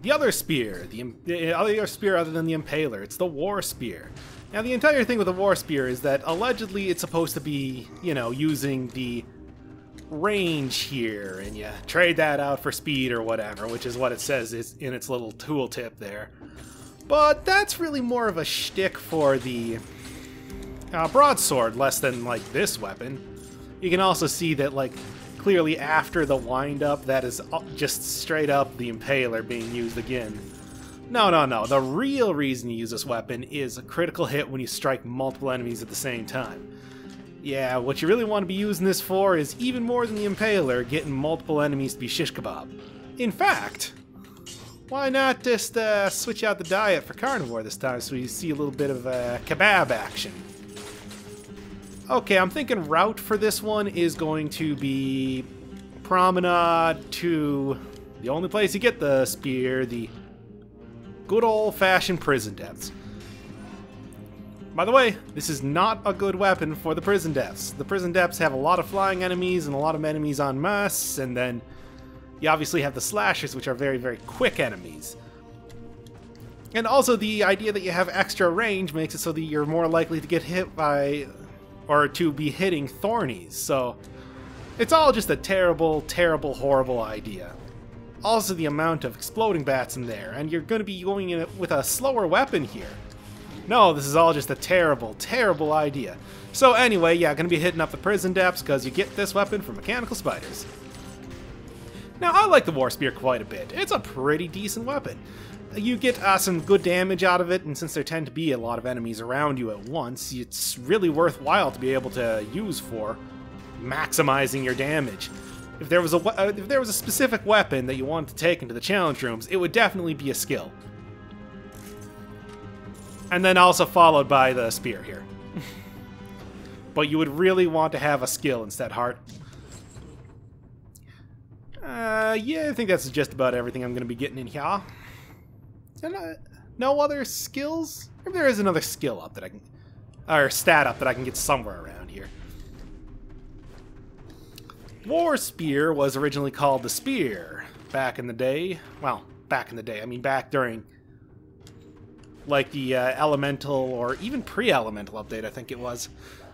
the other spear, the other spear other than the Impaler. It's the War Spear. Now, the entire thing with the War Spear is that allegedly it's supposed to be, you know, using the range here, and you trade that out for speed or whatever, which is what it says is in its little tooltip there. But that's really more of a shtick for the broadsword, less than, like, this weapon. You can also see that, like, clearly after the wind-up, that is just straight up the Impaler being used again. No, no, no. The real reason you use this weapon is a critical hit when you strike multiple enemies at the same time. Yeah, what you really want to be using this for is even more than the Impaler, getting multiple enemies to be shish kebab. In fact, why not just switch out the diet for carnivore this time so you see a little bit of kebab action? Okay, I'm thinking route for this one is going to be Promenade to the only place you get the spear, the good old-fashioned prison depths. By the way, this is not a good weapon for the prison depths. The prison depths have a lot of flying enemies and a lot of enemies en masse, and then you obviously have the slashers, which are very, very quick enemies. And also the idea that you have extra range makes it so that you're more likely to get hit by, or to be hitting thornies, so it's all just a terrible, terrible, horrible idea. Also the amount of exploding bats in there, and you're going to be going in with a slower weapon here. No, this is all just a terrible, terrible idea. So anyway, yeah, going to be hitting up the prison depths because you get this weapon from mechanical spiders. Now, I like the War Spear quite a bit. It's a pretty decent weapon. You get some good damage out of it, and since there tend to be a lot of enemies around you at once, it's really worthwhile to be able to use for maximizing your damage. If there was a specific weapon that you wanted to take into the challenge rooms, it would definitely be a skill. And then also followed by the spear here. But you would really want to have a skill instead, Heart. Yeah, I think that's just about everything I'm going to be getting in here. No other skills? Maybe there is another skill up that I can... or stat up that I can get somewhere around here. War Spear was originally called the Spear back in the day. Well, back in the day. I mean, back during, like, the Elemental or even pre-Elemental update, I think it was.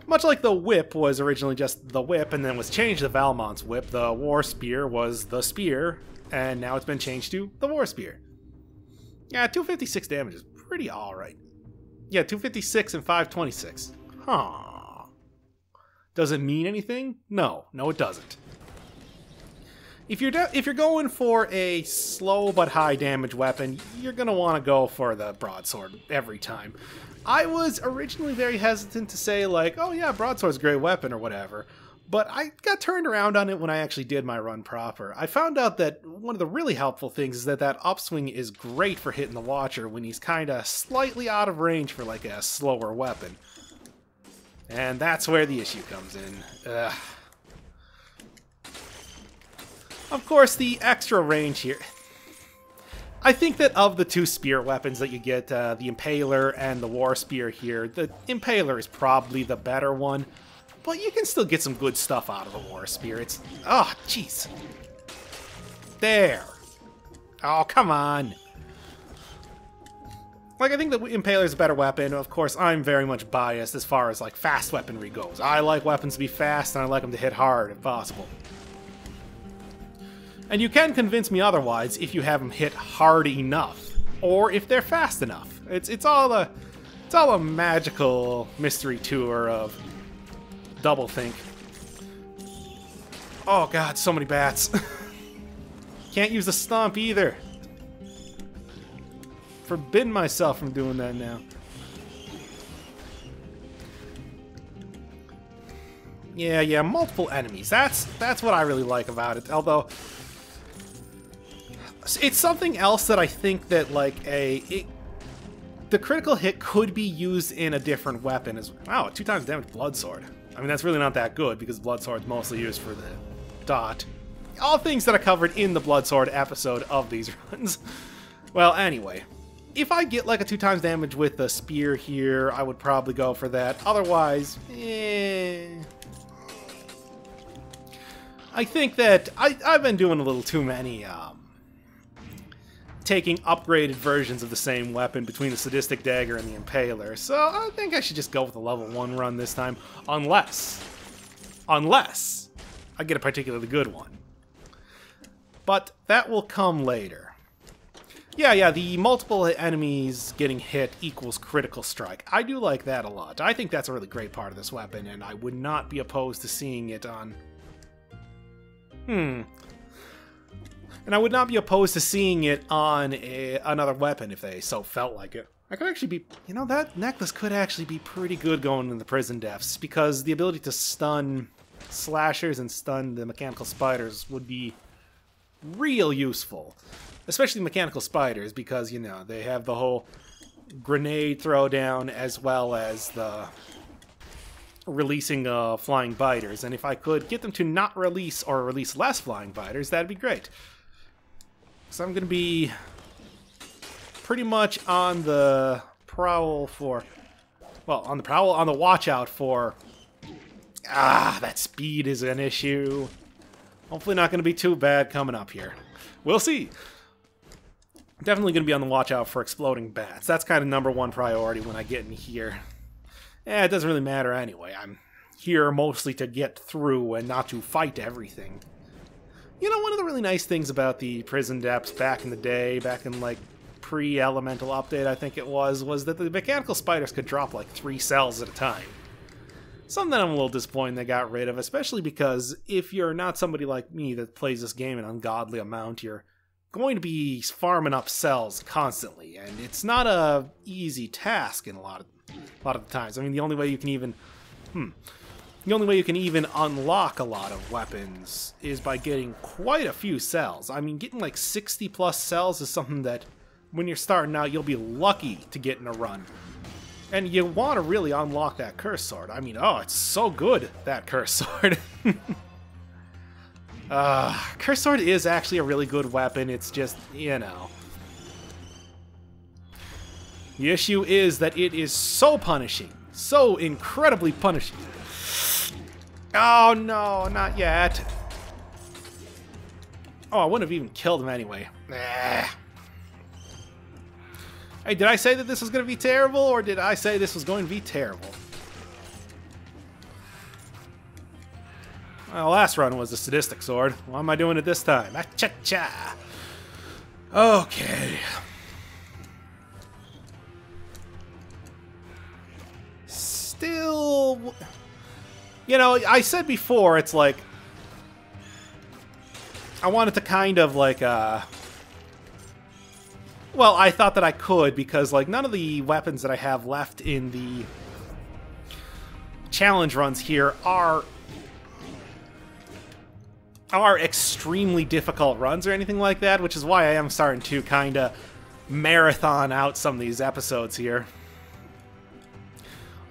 Much like the Whip was originally just the Whip and then was changed to Valmont's Whip, the War Spear was the Spear, and now it's been changed to the War Spear. Yeah, 256 damage is pretty alright. Yeah, 256 and 526. Huh. Does it mean anything? No. No, it doesn't. If you're going for a slow but high damage weapon, you're going to want to go for the broadsword every time. I was originally very hesitant to say, like, oh yeah, broadsword's a great weapon or whatever, but I got turned around on it when I actually did my run proper. I found out that one of the really helpful things is that that upswing is great for hitting the Watcher when he's kind of slightly out of range for, like, a slower weapon. And that's where the issue comes in. Ugh. Of course, the extra range here... I think that of the two spear weapons that you get, the Impaler and the War Spear here, the Impaler is probably the better one, but you can still get some good stuff out of the War Spear. It's... oh, jeez. There. Oh, come on. Like, I think the Impaler is a better weapon. Of course, I'm very much biased as far as, like, fast weaponry goes. I like weapons to be fast, and I like them to hit hard if possible. And you can convince me otherwise if you have them hit hard enough, or if they're fast enough. It's all a magical mystery tour of doublethink. Oh god, so many bats. Can't use the stomp either. Forbidden myself from doing that now. Yeah, multiple enemies. That's what I really like about it. Although it's something else that I think that, like, the critical hit could be used in a different weapon as wow, 2 times damage bloodsword. I mean, that's really not that good because bloodsword's mostly used for the dot. All things that are covered in the bloodsword episode of these runs. Well, anyway, if I get like a 2 times damage with the spear here, I would probably go for that. Otherwise, I think that I've been doing a little too many taking upgraded versions of the same weapon between the Sadistic Dagger and the Impaler. So I think I should just go with the level 1 run this time. Unless I get a particularly good one. But that will come later. Yeah, the multiple enemies getting hit equals critical strike. I do like that a lot. I think that's a really great part of this weapon, and I would not be opposed to seeing it on... And I would not be opposed to seeing it on another weapon if they so felt like it. I could actually be... You know, that necklace could actually be pretty good going in the prison depths, because the ability to stun slashers and stun the mechanical spiders would be real useful. Especially mechanical spiders, because, you know, they have the whole grenade throwdown as well as the releasing flying biters. And if I could get them to not release or release less flying biters, that'd be great. So I'm going to be pretty much on the prowl for... Well, on the watch out for... that speed is an issue. Hopefully not going to be too bad coming up here. We'll see. Definitely going to be on the watch out for exploding bats. That's kind of #1 priority when I get in here. It doesn't really matter anyway. I'm here mostly to get through and not to fight everything. You know, one of the really nice things about the prison depths back in the day, back in like pre-elemental update I think it was that the mechanical spiders could drop like 3 cells at a time. Something that I'm a little disappointed they got rid of, especially because if you're not somebody like me that plays this game an ungodly amount, you're going to be farming up cells constantly, and it's not a easy task in a lot of the times. I mean, the only way you can even unlock a lot of weapons is by getting quite a few cells. I mean, getting like 60 plus cells is something that when you're starting out you'll be lucky to get in a run. And you want to really unlock that curse sword. I mean, oh, it's so good, that curse sword. Curse sword is actually a really good weapon. It's just, you know. The issue is that it is so punishing. So incredibly punishing. Oh, no, not yet. Oh, I wouldn't have even killed him anyway. Hey, did I say that this was going to be terrible, or did I say this was going to be terrible? Well, last run was the Sadistic Sword. Why am I doing it this time? Ah-cha-cha! Okay. Still... You know, I said before, it's like... I wanted to kind of, like, well, I thought that I could, because, like, none of the weapons that I have left in the challenge runs here are extremely difficult runs or anything like that, which is why I am starting to kind of marathon out some of these episodes here.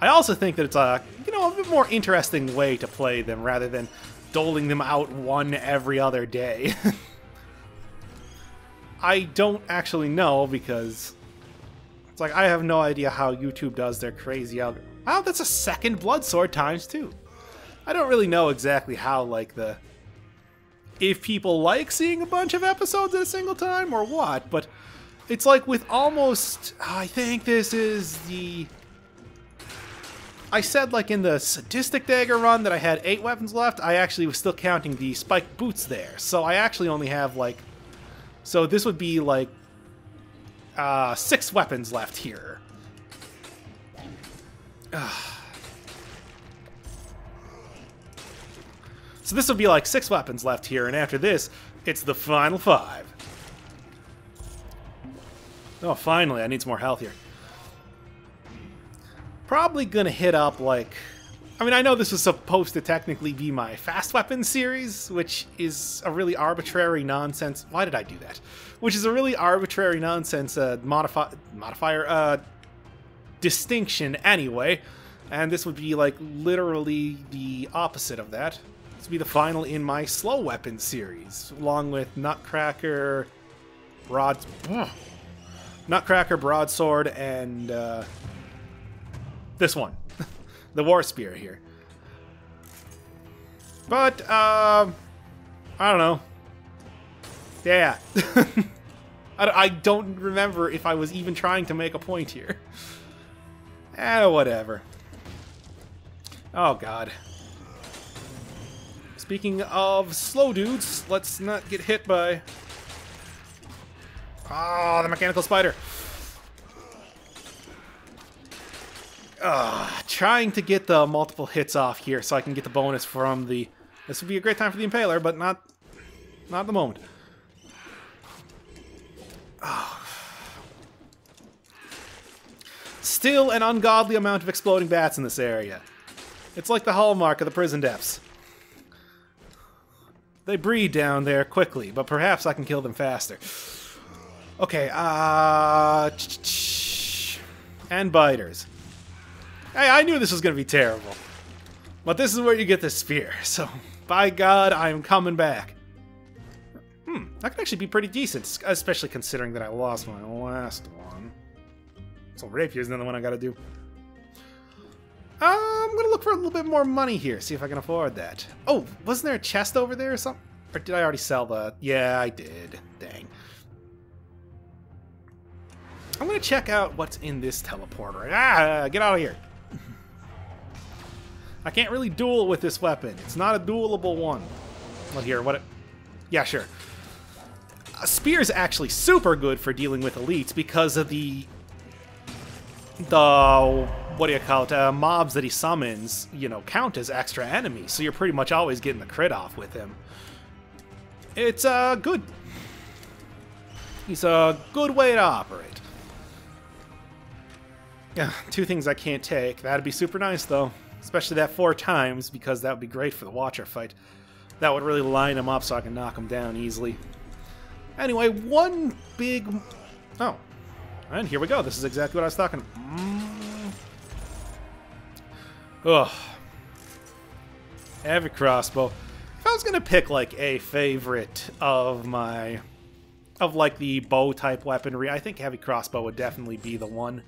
I also think that it's a, you know, a bit more interesting way to play them rather than doling them out one every other day. I don't actually know, because it's like I have no idea how YouTube does their crazy algorithm. Oh, that's a second blood sword times 2. I don't really know exactly how, like, if people like seeing a bunch of episodes at a single time or what, but it's like with almost, I think this is the... I said, like, in the Sadistic Dagger run that I had 8 weapons left. I actually was still counting the spiked boots there, so I actually only have, like... So this would be, like, 6 weapons left here. So this would be, like, 6 weapons left here, and after this, it's the final 5. Oh, finally, I need some more health here. Probably gonna hit up, like... I mean, I know this was supposed to technically be my fast weapons series, which is a really arbitrary nonsense... Why did I do that? Which is a really arbitrary nonsense modifier, distinction anyway. And this would be, like, literally the opposite of that. This would be the final in my slow weapons series, along with Nutcracker, Broadsword, and this one. The War Spear here. But, I don't know. Yeah. I don't remember if I was even trying to make a point here. Whatever. Oh, God. Speaking of slow dudes, let's not get hit by... Oh, the mechanical spider. Trying to get the multiple hits off here so I can get the bonus from the... This would be a great time for the Impaler, but not at the moment. Still an ungodly amount of exploding bats in this area. It's like the hallmark of the prison depths. They breed down there quickly, but perhaps I can kill them faster. Okay, and biters. Hey, I knew this was going to be terrible. But this is where you get the spear, so by God, I am coming back. That could actually be pretty decent, especially considering that I lost my last one. So Rapier's another one I gotta do. I'm gonna look for a little bit more money here, see if I can afford that. Oh, wasn't there a chest over there or something? Or did I already sell the... Yeah, I did. Dang. I'm gonna check out what's in this teleporter. Get out of here. I can't really duel with this weapon. It's not a duelable one. Well, here, what... Yeah, sure. Spear's actually super good for dealing with elites because of the what do you call it, mobs that he summons, you know, count as extra enemies, so you're pretty much always getting the crit off with him. It's good. He's a good way to operate. Yeah, two things I can't take. That'd be super nice, though. Especially that 4 times, because that would be great for the Watcher fight. That would really line him up so I can knock him down easily. Anyway, one big... Oh. And here we go. This is exactly what I was talking about. Ugh. Heavy crossbow. If I was going to pick, like, a favorite of my... of, like, the bow-type weaponry, I think heavy crossbow would definitely be the one.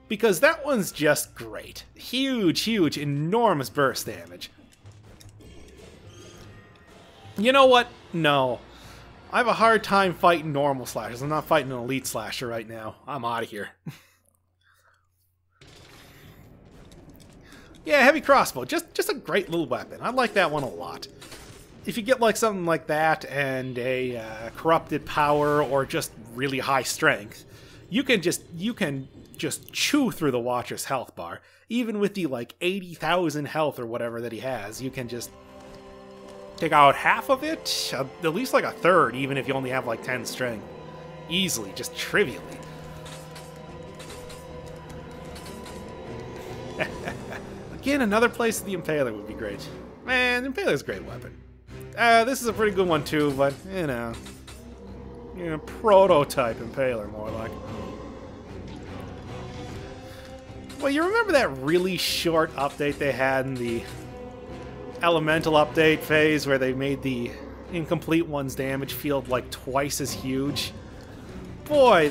Because that one's just great. Huge, huge, enormous burst damage. You know what? No. I have a hard time fighting normal slashers. I'm not fighting an elite slasher right now. I'm out of here. Yeah, heavy crossbow. Just a great little weapon. I like that one a lot. If you get like something like that and a corrupted power or just really high strength, you can just chew through the Watcher's health bar. Even with the like 80,000 health or whatever that he has, you can just take out half of it, at least like a third, even if you only have like 10 strength. Easily, just trivially. Again, another place the Impaler would be great. Man, the Impaler's a great weapon. This is a pretty good one too, but, you know, prototype Impaler, more like. Well, you remember that really short update they had in the Elemental update phase where they made the incomplete one's damage field like twice as huge? Boy,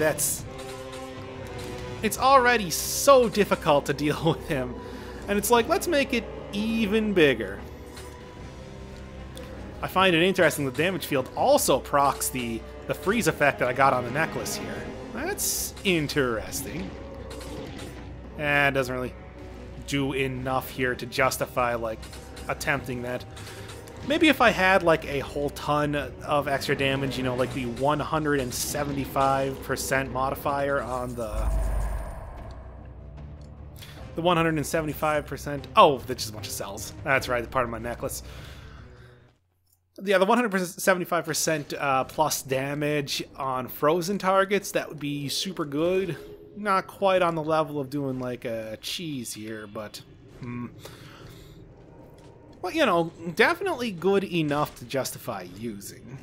it's already so difficult to deal with him. And it's like, let's make it even bigger. I find it interesting the damage field also procs the freeze effect that I got on the necklace here. That's interesting. And doesn't really do enough here to justify, like, attempting that. Maybe if I had, like, a whole ton of extra damage, you know, like the 175% modifier on the 175%... Oh, that's just a bunch of cells. That's right, part of my necklace. Yeah, the 175% plus damage on frozen targets, that would be super good. Not quite on the level of doing, like, a cheese here, but... Well, you know, definitely good enough to justify using.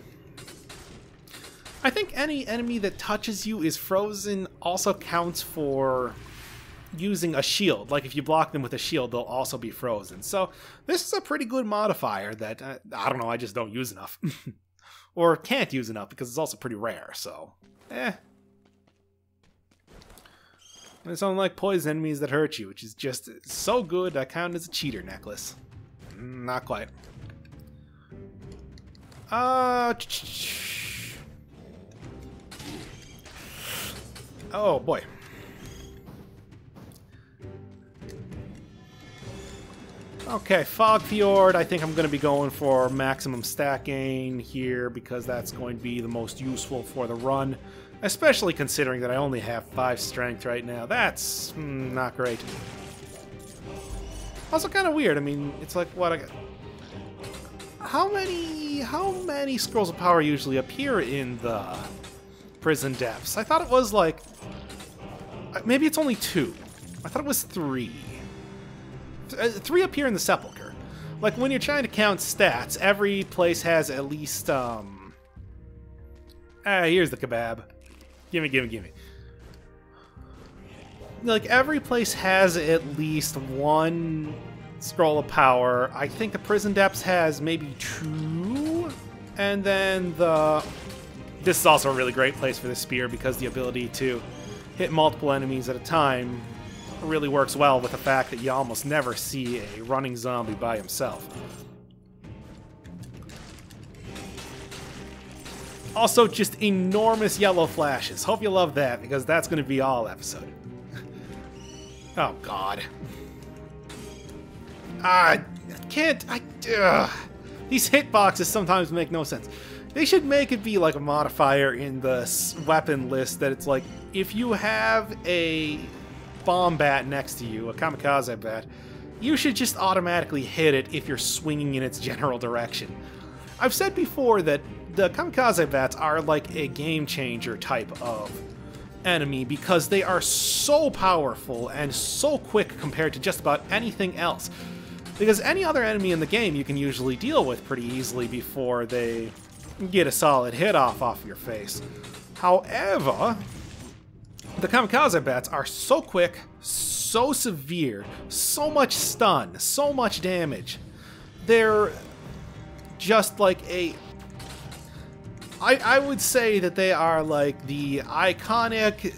I think any enemy that touches you is frozen also counts for using a shield. Like, if you block them with a shield, they'll also be frozen. So, this is a pretty good modifier that, I don't know, I just don't use enough. Or can't use enough, because it's also pretty rare, so... It's unlike poison enemies that hurt you, which is just so good I count as a cheater necklace. Not quite. Oh, boy. Okay, Fog Fjord, I think I'm going to be going for maximum stat gain here because that's going to be the most useful for the run, especially considering that I only have 5 strength right now. That's not great. Also kind of weird. I mean, it's like, what I got... How many scrolls of power usually appear in the prison depths? I thought it was like... Maybe it's only 2. I thought it was 3. 3 appear in the sepulcher. Like, when you're trying to count stats, every place has at least, here's the kebab. Gimme. Like, every place has at least 1 scroll of power. I think the prison depths has maybe 2. And then this is also a really great place for the spear because the ability to hit multiple enemies at a time really works well with the fact that you almost never see a running zombie by himself. Also, just enormous yellow flashes. Hope you love that, because that's going to be all episode. Oh, God. I can't... These hitboxes sometimes make no sense. They should make it be like a modifier in the weapon list that it's like, if you have a bomb bat next to you, a kamikaze bat, you should just automatically hit it if you're swinging in its general direction. I've said before that the kamikaze bats are like a game changer type of enemy because they are so powerful and so quick compared to just about anything else. Because any other enemy in the game you can usually deal with pretty easily before they get a solid hit off your face. However, the kamikaze bats are so quick, so severe, so much stun, so much damage. They're just like a... I would say that they are like the iconic,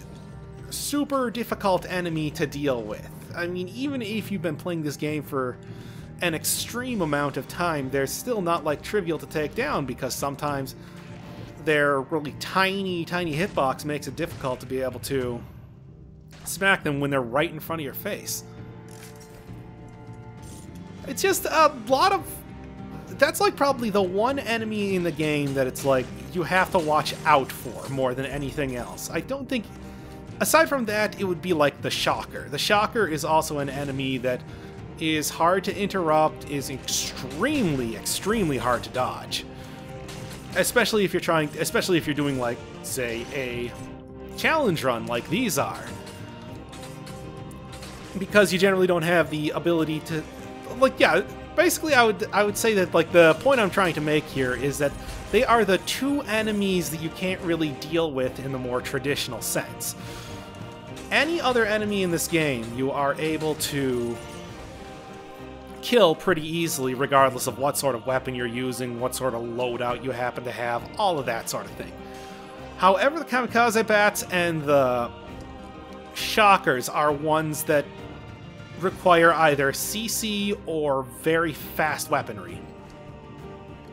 super difficult enemy to deal with. I mean, even if you've been playing this game for an extreme amount of time, they're still not like trivial to take down because sometimes their really tiny hitbox makes it difficult to be able to smack them when they're right in front of your face. It's just a lot of... That's like probably the one enemy in the game that it's like you have to watch out for more than anything else. I don't think... Aside from that, it would be like the Shocker. The Shocker is also an enemy that is hard to interrupt, is extremely hard to dodge. Especially if you're doing, like, say, a challenge run like these are. Because you generally don't have the ability to... Like, yeah, basically I would say that, like, the point I'm trying to make here is that they are the 2 enemies that you can't really deal with in the more traditional sense. Any other enemy in this game you are able to kill pretty easily, regardless of what sort of weapon you're using, what sort of loadout you happen to have, all of that sort of thing. However, the kamikaze bats and the shockers are ones that require either CC or very fast weaponry.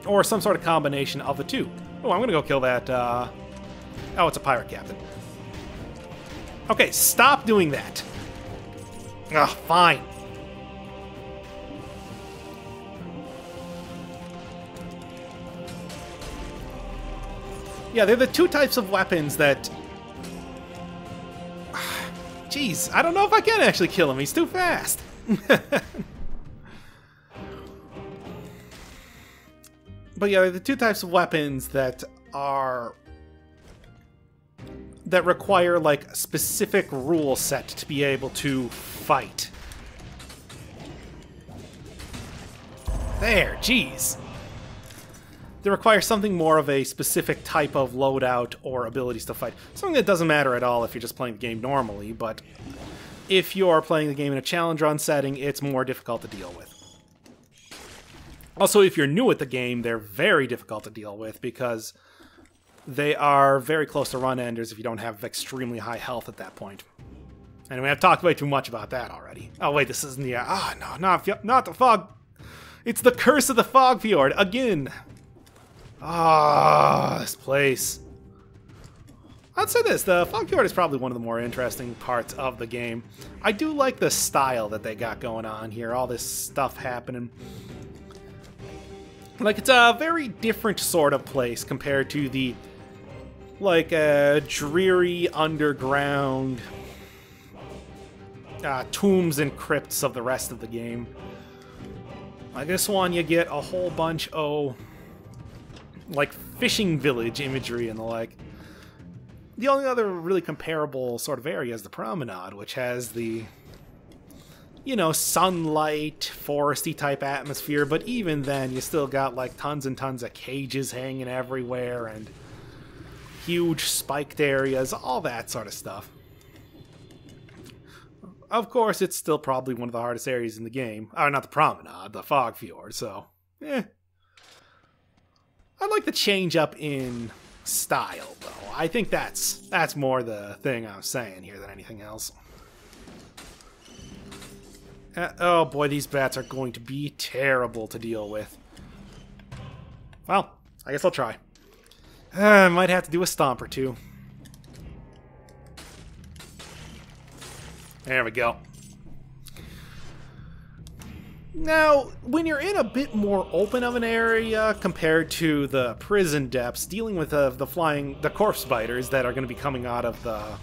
Or some sort of combination of the 2. Oh, I'm gonna go kill that, Oh, it's a pirate captain. Okay, stop doing that. Ugh, fine. Yeah, they're the 2 types of weapons that... Jeez, I don't know if I can actually kill him. He's too fast. But yeah, they're the 2 types of weapons that require, like, a specific rule set to be able to fight. There, jeez. They require something more of a specific type of loadout or abilities to fight. Something that doesn't matter at all if you're just playing the game normally, but if you're playing the game in a challenge run setting, it's more difficult to deal with. Also, if you're new at the game, they're very difficult to deal with because they are very close to run enders if you don't have extremely high health at that point. Anyway, I've talked way too much about that already. Oh wait, this isn't the... no, not the fog... It's the curse of the Fog Fjord, again! This place. I'd say this, the Fog Fjord is probably one of the more interesting parts of the game. I do like the style that they got going on here, all this stuff happening. Like, it's a very different sort of place compared to the, like, dreary underground tombs and crypts of the rest of the game. Like, this one, you get a whole bunch of, like, fishing village imagery and the like. The only other really comparable sort of area is the Promenade, which has the, you know, sunlight, foresty type atmosphere, but even then you still got like tons and tons of cages hanging everywhere and huge spiked areas, all that sort of stuff. Of course, it's still probably one of the hardest areas in the game. Or not the Promenade, the Fog Fjord, so, I like the change up in style, though. I think that's more the thing I'm saying here than anything else. Oh boy, these bats are going to be terrible to deal with. Well, I guess I'll try. I might have to do a stomp or two. There we go. Now, when you're in a bit more open of an area compared to the prison depths, dealing with the corpse biters that are going to be coming out of the...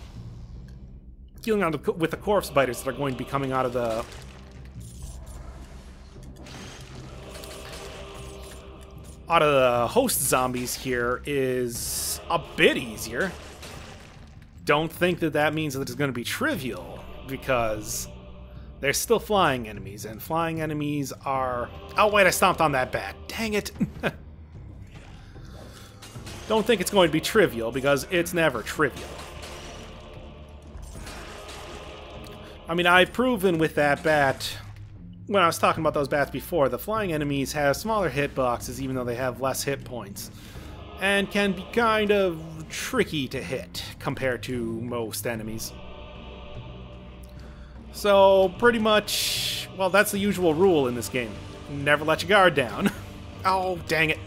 Dealing with the corpse biters that are going to be coming out of the... host zombies here is a bit easier. Don't think that that means that it's going to be trivial, because there's still flying enemies, and flying enemies are... Oh wait, I stomped on that bat. Dang it. Don't think it's going to be trivial, because it's never trivial. I mean, I've proven with that bat, when I was talking about those bats before, the flying enemies have smaller hitboxes even though they have less hit points, and can be kind of tricky to hit compared to most enemies. So, pretty much, well, that's the usual rule in this game. Never let your guard down. Oh, dang it.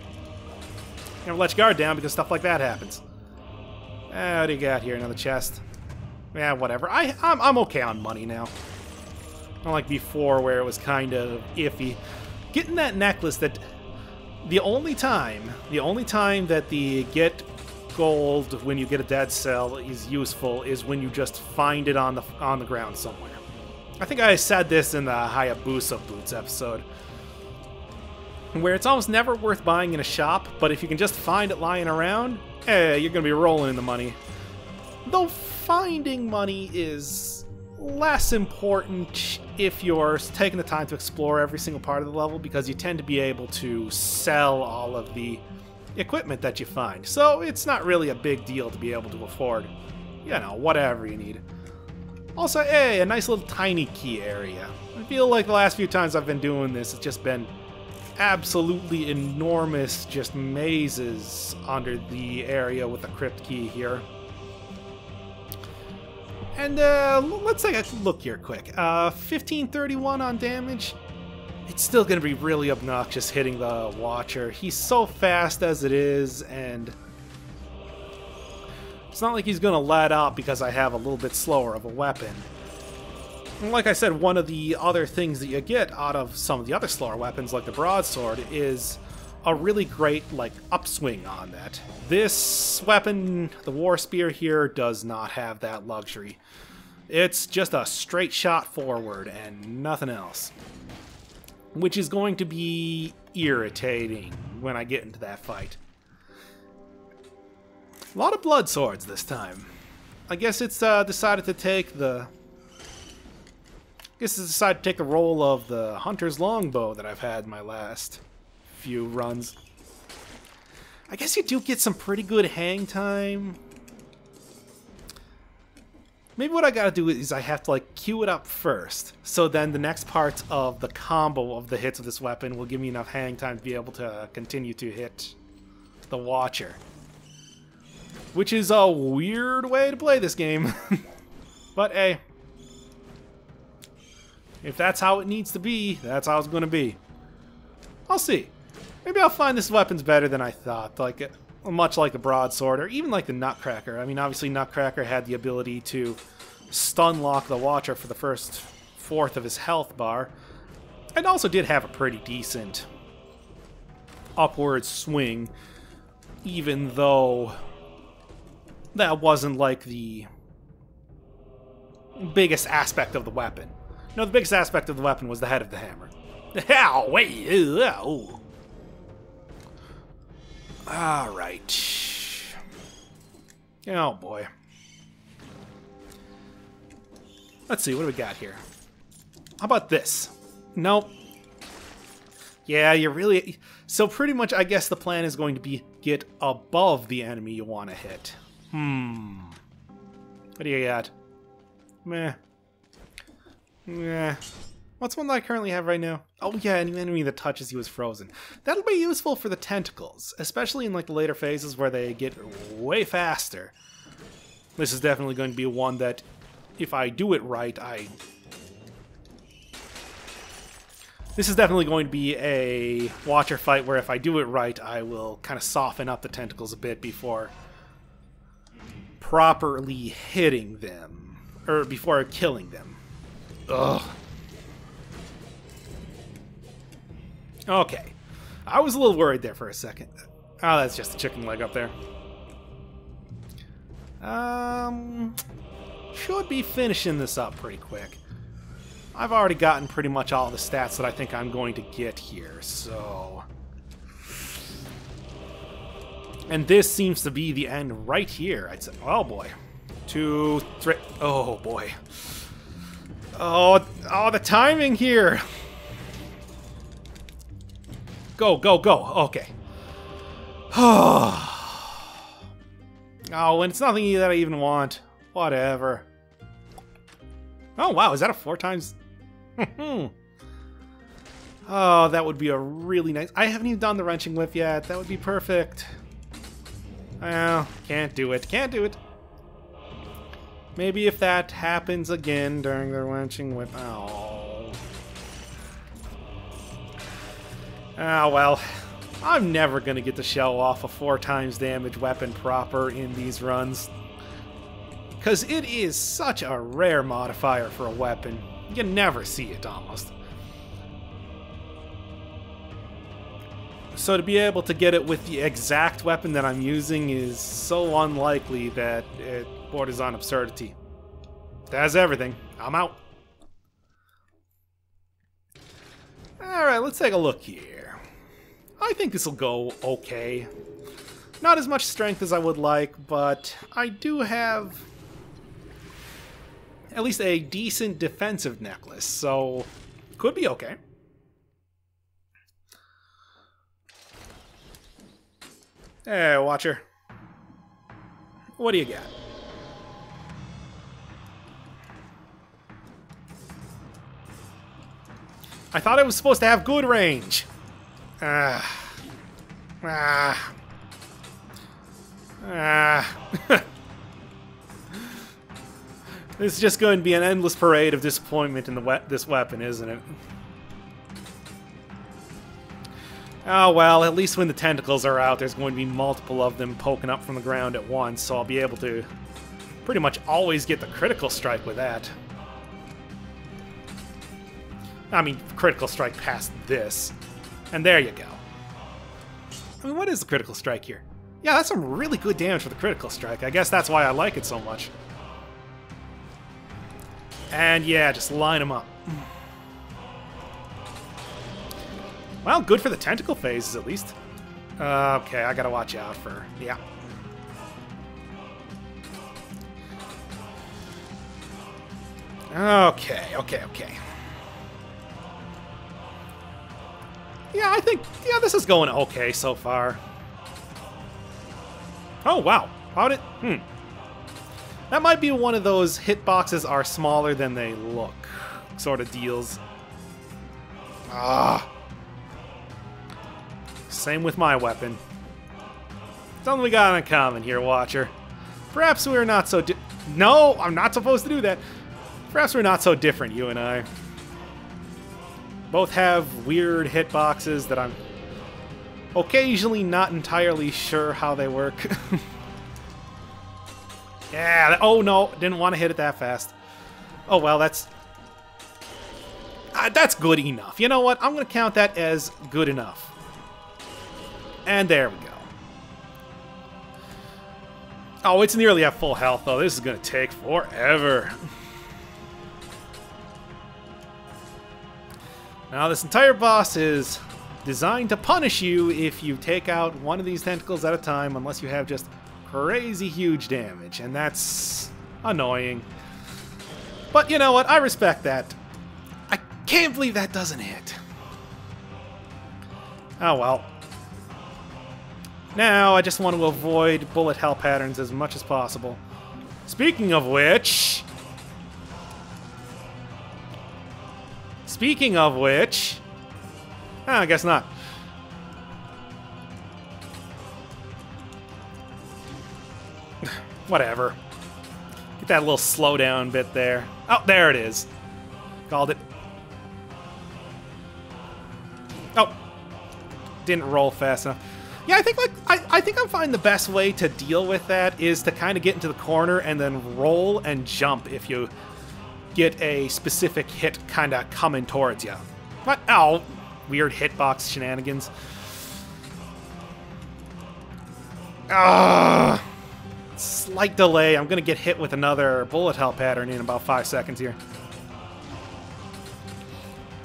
Never let your guard down because stuff like that happens. What do you got here? Another chest. Yeah, whatever. I'm okay on money now. Not like before where it was kind of iffy. Getting that necklace that... The only time that the get gold when you get a dead cell is useful is when you just find it on the ground somewhere. I think I said this in the Hayabusa Boots episode, where it's almost never worth buying in a shop, but if you can just find it lying around, you're going to be rolling in the money. Though finding money is less important if you're taking the time to explore every single part of the level, because you tend to be able to sell all of the equipment that you find. So it's not really a big deal to be able to afford, you know, whatever you need. Also, a nice little tiny key area. I feel like the last few times I've been doing this, it's just been absolutely enormous, just mazes under the area with the crypt key here. And let's take a look here quick. 1531 on damage. It's still going to be really obnoxious hitting the Watcher. He's so fast as it is, and it's not like he's going to let up because I have a little bit slower of a weapon. And like I said, one of the other things that you get out of some of the other slower weapons, like the broadsword, is a really great, like, upswing on that. This weapon, the War Spear here, does not have that luxury. It's just a straight shot forward and nothing else, which is going to be irritating when I get into that fight. A lot of blood swords this time. I guess it's decided to take the... role of the Hunter's Longbow that I've had in my last few runs. I guess you do get some pretty good hang time. Maybe what I gotta do is I have to, like, queue it up first, so then the next part of the combo of the hits of this weapon will give me enough hang time to be able to continue to hit the Watcher. Which is a weird way to play this game. But hey, if that's how it needs to be, that's how it's going to be. I'll see. Maybe I'll find this weapon's better than I thought. Like, much like the broadsword, or even like the Nutcracker. I mean, obviously Nutcracker had the ability to stun lock the Watcher for the first fourth of his health bar, and also did have a pretty decent upward swing, even though that wasn't like the biggest aspect of the weapon. No, the biggest aspect of the weapon was the head of the hammer. Ow, wait, ow. Alright. Oh boy. Let's see, what do we got here? How about this? Nope. Yeah, you really... So pretty much, I guess the plan is going to be get above the enemy you want to hit. What do you got? Meh. Meh. What's one that I currently have right now? Oh yeah, any enemy that touches you is frozen. That'll be useful for the tentacles, especially in like the later phases where they get way faster. This is definitely going to be one that, if I do it right, This is definitely going to be a Watcher fight where if I do it right, I will kind of soften up the tentacles a bit before properly hitting them. Or before killing them. Ugh. Okay. I was a little worried there for a second. Oh, that's just a chicken leg up there. Should be finishing this up pretty quick. I've already gotten pretty much all the stats that I think I'm going to get here, so... And this seems to be the end right here, I'd say. Oh boy. 2, 3... Oh boy. Oh, the timing here! Go, go, go! Okay. Oh, and it's nothing that I even want. Whatever. Oh wow, is that a 4 times... Oh, that would be a really nice... I haven't even done the wrenching whip yet. That would be perfect. Well, can't do it. Can't do it. Maybe if that happens again during the wrenching whip... Oh. Ah, well. I'm never going to get to show off a 4 times damage weapon proper in these runs. Because it is such a rare modifier for a weapon. You can never see it, almost. So to be able to get it with the exact weapon that I'm using is so unlikely that it borders on absurdity. That's everything. I'm out. Alright, let's take a look here. I think this will go okay. Not as much strength as I would like, but I do have at least a decent defensive necklace, so could be okay. Hey, Watcher. What do you got? I thought it was supposed to have good range. This is just going to be an endless parade of disappointment in this weapon, isn't it? Oh well, at least when the tentacles are out, there's going to be multiple of them poking up from the ground at once, so I'll be able to pretty much always get the critical strike with that. I mean, critical strike past this. And there you go. I mean, what is the critical strike here? Yeah, that's some really good damage for the critical strike. I guess that's why I like it so much. And yeah, just line them up. Well, good for the tentacle phases, at least. Okay, I gotta watch out for... Yeah. Okay. Yeah, I think... Yeah, this is going okay so far. Oh, wow. How did... That might be one of those hitboxes are smaller than they look sort of deals. Same with my weapon. Something we got in common here, Watcher. Perhaps we're not so No, I'm not supposed to do that. Perhaps we're not so different, you and I. Both have weird hitboxes that I'm Occasionally not entirely sure how they work. Yeah, oh no, didn't want to hit it that fast. Oh well, that's good enough. You know what? I'm going to count that as good enough. And there we go. Oh, it's nearly at full health, though. This is going to take forever. Now, this entire boss is designed to punish you if you take out one of these tentacles at a time, unless you have just crazy huge damage, and that's annoying. But you know what? I respect that. I can't believe that doesn't hit. Oh well. Now, I just want to avoid bullet hell patterns as much as possible. Speaking of which... I guess not. Whatever. Get that little slowdown bit there. Oh, there it is. Called it. Oh. Didn't roll fast enough. Yeah, I think I'm finding the best way to deal with that is to kind of get into the corner and then roll and jump if you get a specific hit kind of coming towards you. What? Oh, weird hitbox shenanigans. Slight delay. I'm going to get hit with another bullet hell pattern in about 5 seconds here.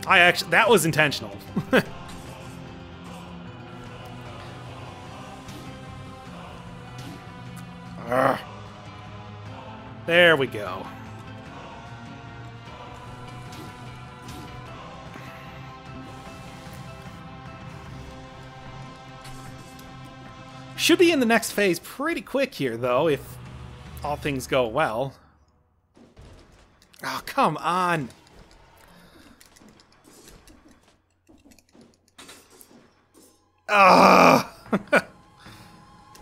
That was intentional. There we go. Should be in the next phase pretty quick here, though, if all things go well. Oh, come on.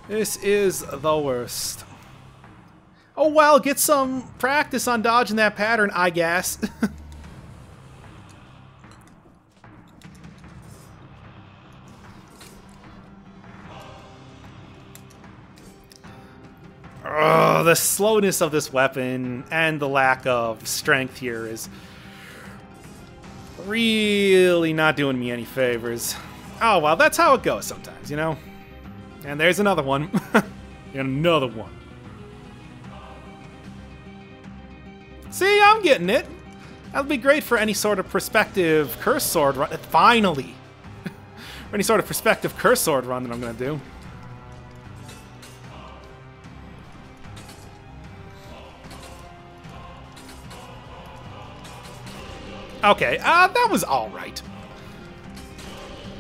This is the worst. Oh, well, get some practice on dodging that pattern, I guess. Oh, the slowness of this weapon and the lack of strength here is really not doing me any favors. Oh, well, that's how it goes sometimes, you know? And there's another one. Another one. See, I'm getting it. That'll be great for any sort of perspective curse sword run. Finally! For any sort of perspective curse sword run that I'm going to do. Okay, that was alright.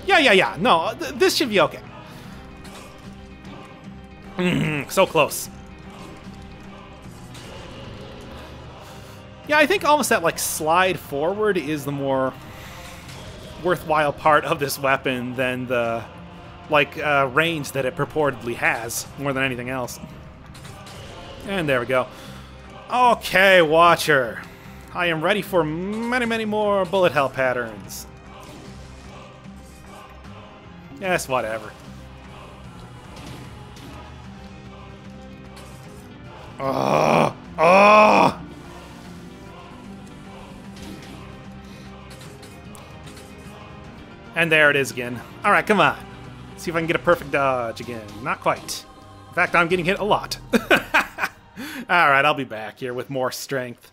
Yeah. No, this should be okay. So close. Yeah, I think almost that, like, slide forward is the more worthwhile part of this weapon than the, like, range that it purportedly has, more than anything else. And there we go. Okay, Watcher. I am ready for many, many more bullet hell patterns. Yes, whatever. Oh! And there it is again. All right, come on. See if I can get a perfect dodge again. Not quite. In fact, I'm getting hit a lot. All right, I'll be back here with more strength.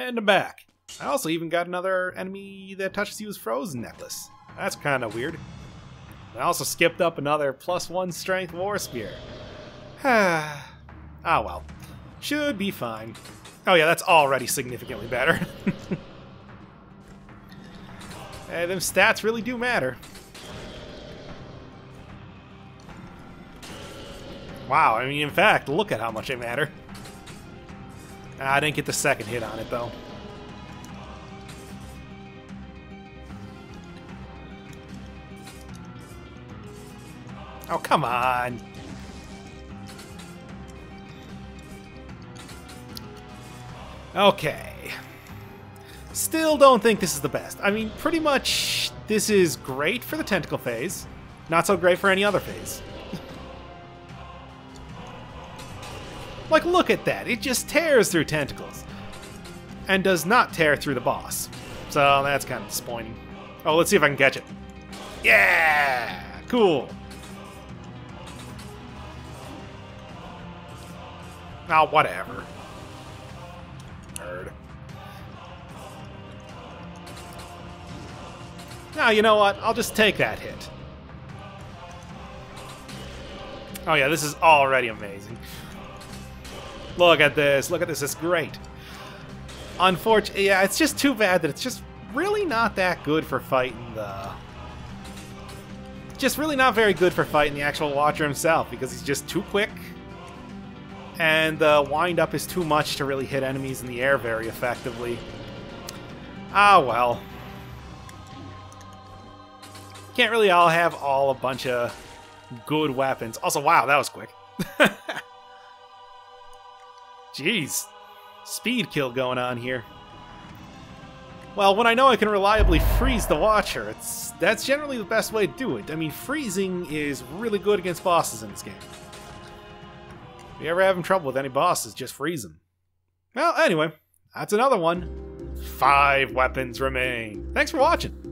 And I'm back. I also even got another enemy that touches you as frozen necklace. That's kind of weird. I also skipped up another +1 strength war spear. Ah well. Should be fine. Oh yeah, that's already significantly better. Hey, them stats really do matter. Wow, I mean, in fact, look at how much they matter. I didn't get the second hit on it, though. Oh, come on. Okay. Still don't think this is the best. I mean, pretty much this is great for the tentacle phase. Not so great for any other phase. Like, look at that. It just tears through tentacles. And does not tear through the boss. So that's kind of disappointing. Oh, let's see if I can catch it. Yeah! Cool. Oh, whatever. Nerd. Now, you know what? I'll just take that hit. Oh yeah, this is already amazing. Look at this. Look at this. It's great. Unfortunately, yeah, it's just too bad that it's just really not that good for fighting the... Just really not very good for fighting the actual Watcher himself, because he's just too quick. And the wind-up is too much to really hit enemies in the air very effectively. Ah, well. Can't really all have a bunch of good weapons. Also, wow, that was quick. Jeez. Speed kill going on here. Well, when I know I can reliably freeze the Watcher, that's generally the best way to do it. I mean, freezing is really good against bosses in this game. If you ever having trouble with any bosses, just freeze them. Well, anyway, that's another one. 5 weapons remain. Thanks for watching.